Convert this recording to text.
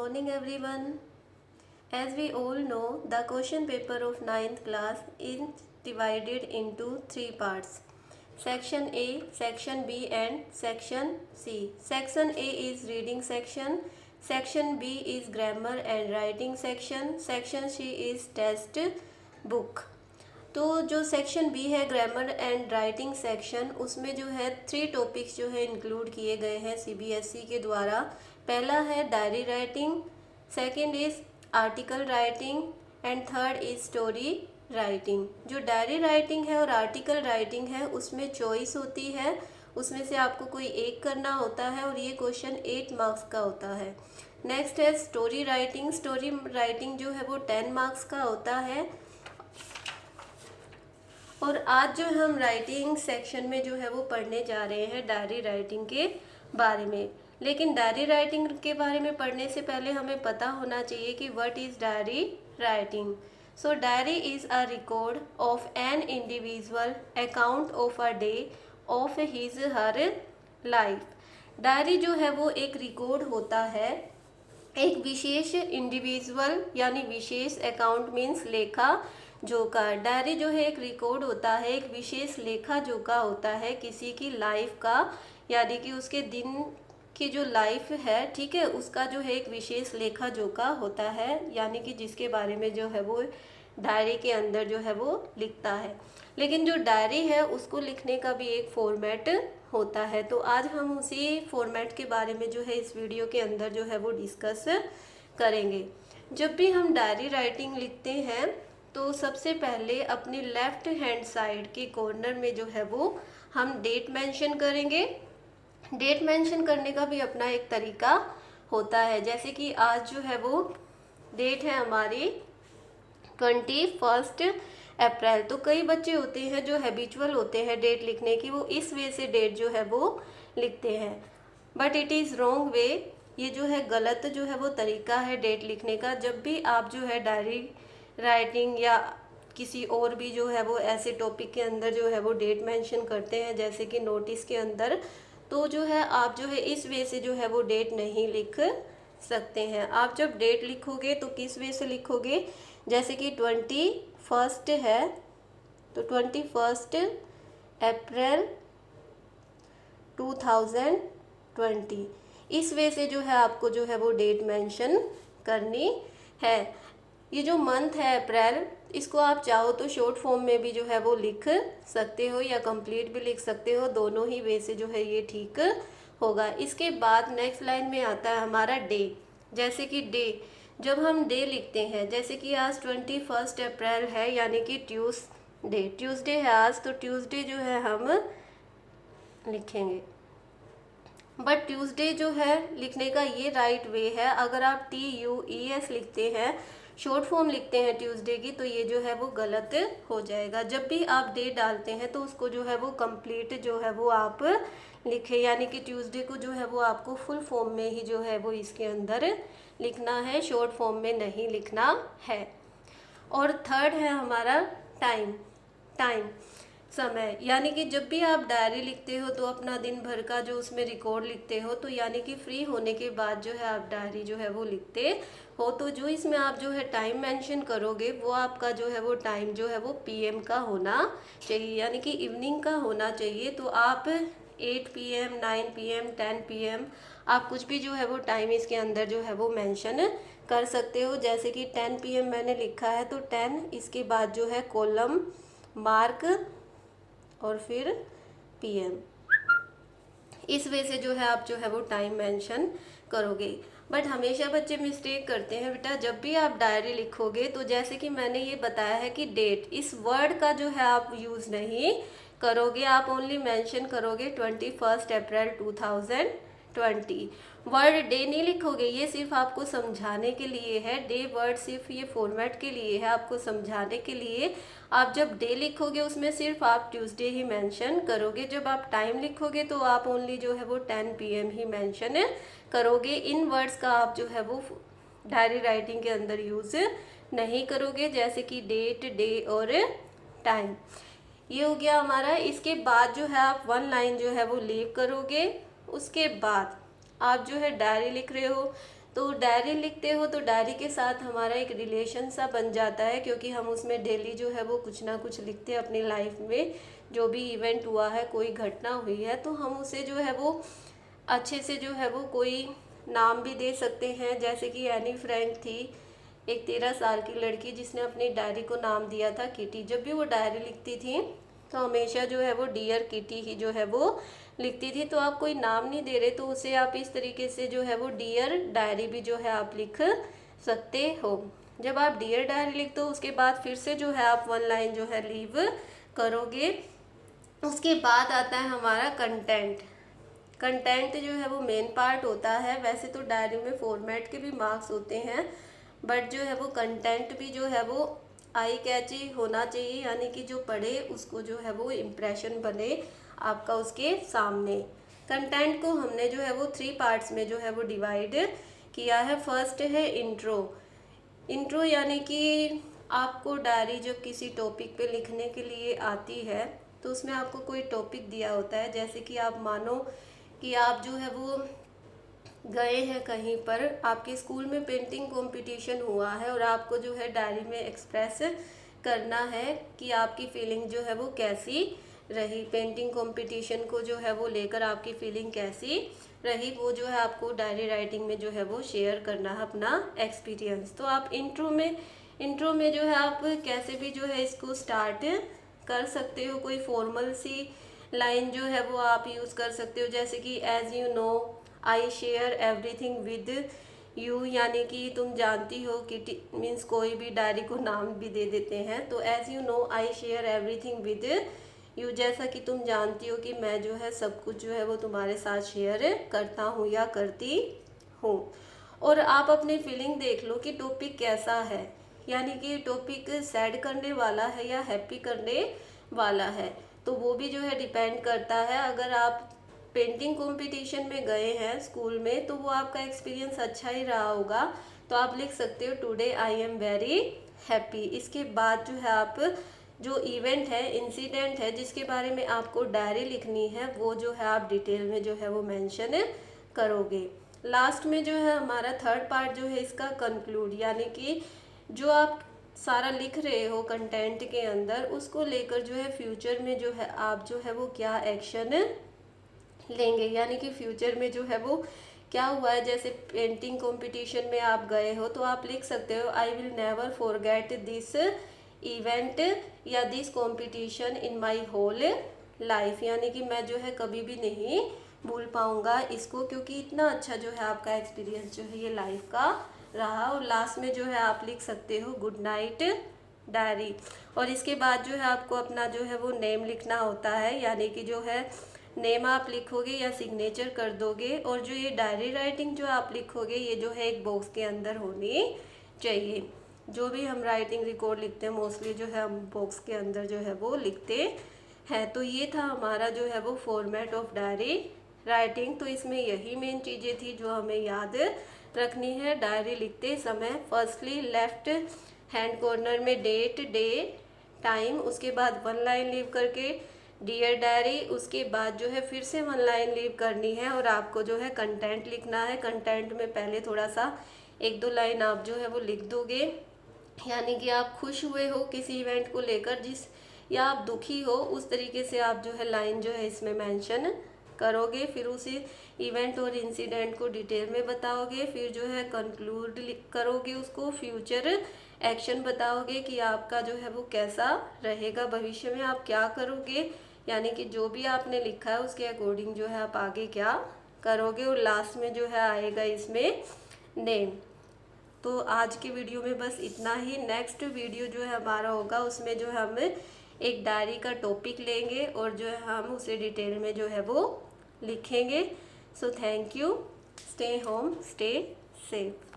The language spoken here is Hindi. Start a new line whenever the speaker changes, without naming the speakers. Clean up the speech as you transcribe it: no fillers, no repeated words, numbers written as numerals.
morning everyone. As we all know, the question paper of ninth class is divided into three parts. Section A, Section B and Section C. Section A is reading section, Section B is grammar and writing section, Section C is test book. तो जो सेक्शन बी है ग्रामर एंड राइटिंग सेक्शन, उसमें जो है 3 टॉपिक्स जो है इंक्लूड किए गए हैं सीबीएसई के द्वारा। पहला है diary writing, second is article writing and third is story writing. जो डायरी राइटिंग है और आर्टिकल राइटिंग है उसमें चॉइस होती है, उसमें से आपको कोई एक करना होता है और ये क्वेश्चन 8 मार्क्स का होता है। नेक्स्ट है स्टोरी राइटिंग। स्टोरी राइटिंग जो है वो 10 मार्क्स का होता है। और आज जो हम राइटिंग सेक्शन में जो है वो पढ़ने जा रहे हैं डायरी राइटिंग के बारे में। लेकिन डायरी राइटिंग के बारे में पढ़ने से पहले हमें पता होना चाहिए कि what is diary writing. So diary is a record of an individual account of a day of his her life. Diary जो है वो एक रिकॉर्ड होता है एक विशेष इंडिविजुअल यानी विशेष अकाउंट मीन्स लेखा जोखा। डायरी जो है एक रिकॉर्ड होता है एक विशेष लेखा जोखा होता है किसी की लाइफ का, यानी कि उसके दिन की जो लाइफ है, ठीक है, उसका जो है एक विशेष लेखा जोखा होता है, यानी कि जिसके बारे में जो है वो डायरी के अंदर जो है वो लिखता है। लेकिन जो डायरी है उसको लिखने का भी एक फॉर्मेट होता है। तो आज हम उसी फॉर्मेट के बारे में जो है इस वीडियो के अंदर जो है वो डिस्कस करेंगे। जब भी हम डायरी राइटिंग लिखते हैं तो सबसे पहले अपनी लेफ्ट हैंड साइड के कॉर्नर में जो है वो हम डेट मेंशन करेंगे। डेट मेंशन करने का भी अपना एक तरीका होता है, जैसे कि आज जो है वो डेट है हमारी 21 अप्रैल। तो कई बच्चे होते हैं जो हैबिचुअल होते हैं डेट लिखने की, वो इस वे से डेट जो है वो लिखते हैं, but it is wrong way. ये जो है गलत जो है वो तरीका है डेट लिखने का। जब भी आप जो है डायरी राइटिंग या किसी और भी जो है वो ऐसे टॉपिक के अंदर जो है वो डेट मेंशन करते हैं, जैसे कि नोटिस के अंदर, तो जो है आप जो है इस वे से जो है वो डेट नहीं लिख सकते हैं। आप जब डेट लिखोगे तो किस वे से लिखोगे, जैसे कि 21 है तो 21 अप्रैल 2020, इस वे से जो है आपको जो है वो डेट मेंशन करनी है। ये जो मंथ है अप्रैल, इसको आप चाहो तो शॉर्ट फॉर्म में भी जो है वो लिख सकते हो या कंप्लीट भी लिख सकते हो, दोनों ही वे से जो है ये ठीक होगा। इसके बाद नेक्स्ट लाइन में आता है हमारा डे। जैसे कि डे, जब हम डे लिखते हैं, जैसे कि आज 21 अप्रैल है यानी कि ट्यूसडे है आज, तो ट्यूसडे जो है हम लिखेंगे। बट ट्यूसडे जो है लिखने का ये राइट वे है। अगर आप TUES लिखते हैं, शॉर्ट फॉर्म लिखते हैं ट्यूसडे की, तो ये जो है वो गलत हो जाएगा। जब भी आप डे डालते हैं तो उसको जो है वो कंप्लीट जो है वो आप लिखें, यानी कि ट्यूसडे को जो है वो आपको फुल फॉर्म में ही जो है वो इसके अंदर लिखना है, शॉर्ट फॉर्म में नहीं लिखना है। और थर्ड है हमारा टाइम समय, यानी कि जब भी आप डायरी लिखते हो तो अपना दिन भर का जो उसमें रिकॉर्ड लिखते हो, तो यानी कि फ्री होने के बाद जो है आप डायरी जो है वो लिखते हो, तो जो इसमें आप जो है टाइम मेंशन करोगे वो आपका जो है वो टाइम जो है वो PM का होना चाहिए, यानी कि इवनिंग का होना चाहिए। तो आप 8 PM 9 PM 10 PM आप कुछ भी जो है वो टाइम इसके अंदर जो है वो मेंशन कर सकते हो। जैसे कि 10 PM मैंने लिखा है तो 10, इसके बाद जो है कॉलम मार्क और फिर PM, इस वे से जो है आप जो है वो टाइम मेंशन करोगे। बट हमेशा बच्चे मिस्टेक करते हैं बेटा, जब भी आप डायरी लिखोगे तो जैसे कि मैंने ये बताया है कि डेट, इस वर्ड का जो है आप यूज़ नहीं करोगे, आप ओनली मेंशन करोगे 21 अप्रैल 2020। वर्ड डे नहीं लिखोगे, ये सिर्फ आपको समझाने के लिए है। डे वर्ड सिर्फ ये फॉर्मेट के लिए है, आपको समझाने के लिए। आप जब डे लिखोगे उसमें सिर्फ आप ट्यूसडे ही मेंशन करोगे। जब आप टाइम लिखोगे तो आप ओनली जो है वो 10 PM ही मेंशन करोगे। इन वर्ड्स का आप जो है वो डायरी राइटिंग के अंदर यूज़ नहीं करोगे, जैसे कि डेट, डे और टाइम। ये हो गया हमारा। इसके बाद जो है आप 1 लाइन जो है वो लीव करोगे। उसके बाद आप जो है डायरी लिख रहे हो, तो डायरी लिखते हो तो डायरी के साथ हमारा एक रिलेशन सा बन जाता है, क्योंकि हम उसमें डेली जो है वो कुछ ना कुछ लिखते हैं अपनी लाइफ में। जो भी इवेंट हुआ है, कोई घटना हुई है, तो हम उसे जो है वो अच्छे से जो है वो कोई नाम भी दे सकते हैं। जैसे कि एनी फ्रैंक थी, एक 13 साल की लड़की, जिसने अपनी डायरी को नाम दिया था किटी। जब भी वो डायरी लिखती थी तो हमेशा जो है वो डियर किटी ही जो है वो लिखती थी। तो आप कोई नाम नहीं दे रहे तो उसे आप इस तरीके से जो है वो डियर डायरी भी जो है आप लिख सकते हो। जब आप डियर डायरी लिखते हो उसके बाद फिर से जो है आप 1 लाइन जो है लीव करोगे। उसके बाद आता है हमारा कंटेंट। कंटेंट जो है वो मेन पार्ट होता है। वैसे तो डायरी में फॉर्मेट के भी मार्क्स होते हैं, बट जो है वो कंटेंट भी जो है वो आई कैची होना चाहिए, यानी कि जो पढ़े उसको जो है वो इम्प्रेशन बने आपका उसके सामने। कंटेंट को हमने जो है वो 3 पार्ट्स में जो है वो डिवाइड किया है। फर्स्ट है इंट्रो। इंट्रो यानी कि आपको डायरी जब किसी टॉपिक पे लिखने के लिए आती है तो उसमें आपको कोई टॉपिक दिया होता है। जैसे कि आप मानो कि आप जो है वो गए हैं कहीं पर, आपके स्कूल में पेंटिंग कंपटीशन हुआ है और आपको जो है डायरी में एक्सप्रेस करना है कि आपकी फीलिंग जो है वो कैसी रही, पेंटिंग कंपटीशन को जो है वो लेकर आपकी फीलिंग कैसी रही, वो जो है आपको डायरी राइटिंग में जो है वो शेयर करना है अपना एक्सपीरियंस। तो आप इंट्रो में जो है आप कैसे भी जो है इसको स्टार्ट कर सकते हो। कोई फॉर्मल सी लाइन जो है वो आप यूज़ कर सकते हो, जैसे कि as you know I share everything with you, यानी कि तुम जानती हो कि मीन्स कोई भी डायरी को नाम भी दे देते हैं। तो as you know I share everything with you, जैसा कि तुम जानती हो कि मैं जो है सब कुछ जो है वो तुम्हारे साथ शेयर करता हूँ या करती हूँ। और आप अपनी फीलिंग देख लो कि टॉपिक कैसा है, यानी कि टॉपिक सैड करने वाला है या हैप्पी करने वाला है, तो वो भी जो है डिपेंड करता है। अगर आप पेंटिंग कंपटीशन में गए हैं स्कूल में तो वो आपका एक्सपीरियंस अच्छा ही रहा होगा, तो आप लिख सकते हो today I am very happy. इसके बाद जो है आप जो इवेंट है, इंसिडेंट है जिसके बारे में आपको डायरी लिखनी है, वो जो है आप डिटेल में जो है वो मेंशन करोगे। लास्ट में जो है हमारा थर्ड पार्ट जो है इसका कंक्लूड, यानी कि जो आप सारा लिख रहे हो कंटेंट के अंदर, उसको लेकर जो है फ्यूचर में जो है आप जो है वो क्या एक्शन लेंगे, यानी कि फ्यूचर में जो है वो क्या हुआ है। जैसे पेंटिंग कंपटीशन में आप गए हो तो आप लिख सकते हो I will never forget this event या this competition in my whole life, यानी कि मैं जो है कभी भी नहीं भूल पाऊंगा इसको, क्योंकि इतना अच्छा जो है आपका एक्सपीरियंस जो है ये लाइफ का रहा। और लास्ट में जो है आप लिख सकते हो गुड नाइट डायरी। और इसके बाद जो है आपको अपना जो है वो नेम लिखना होता है, यानी कि जो है नेम आप लिखोगे या सिग्नेचर कर दोगे। और जो ये डायरी राइटिंग जो आप लिखोगे ये जो है एक बॉक्स के अंदर होनी चाहिए। जो भी हम राइटिंग रिकॉर्ड लिखते हैं मोस्टली जो है हम बॉक्स के अंदर जो है वो लिखते हैं। तो ये था हमारा जो है वो फॉर्मेट ऑफ डायरी राइटिंग। तो इसमें यही मेन चीज़ें थी जो हमें याद रखनी है डायरी लिखते समय। फर्स्टली लेफ्ट हैंड कॉर्नर में डेट, डे, टाइम, उसके बाद 1 लाइन लीव करके डियर डायरी, उसके बाद जो है फिर से 1 लाइन लीव करनी है और आपको जो है कंटेंट लिखना है। कंटेंट में पहले थोड़ा सा 1-2 लाइन आप जो है वो लिख दोगे, यानी कि आप खुश हुए हो किसी इवेंट को लेकर या आप दुखी हो, उस तरीके से आप जो है लाइन जो है इसमें मेंशन करोगे। फिर उसी इवेंट और इंसिडेंट को डिटेल में बताओगे। फिर जो है कंक्लूड करोगे उसको, फ्यूचर एक्शन बताओगे कि आपका जो है वो कैसा रहेगा, भविष्य में आप क्या करोगे, यानी कि जो भी आपने लिखा है उसके अकॉर्डिंग जो है आप आगे क्या करोगे। और लास्ट में जो है आएगा इसमें नेम। तो आज के वीडियो में बस इतना ही। नेक्स्ट वीडियो जो है हमारा होगा उसमें जो हम एक डायरी का टॉपिक लेंगे और जो है हम उसे डिटेल में जो है वो लिखेंगे। So thank you, stay home, stay safe.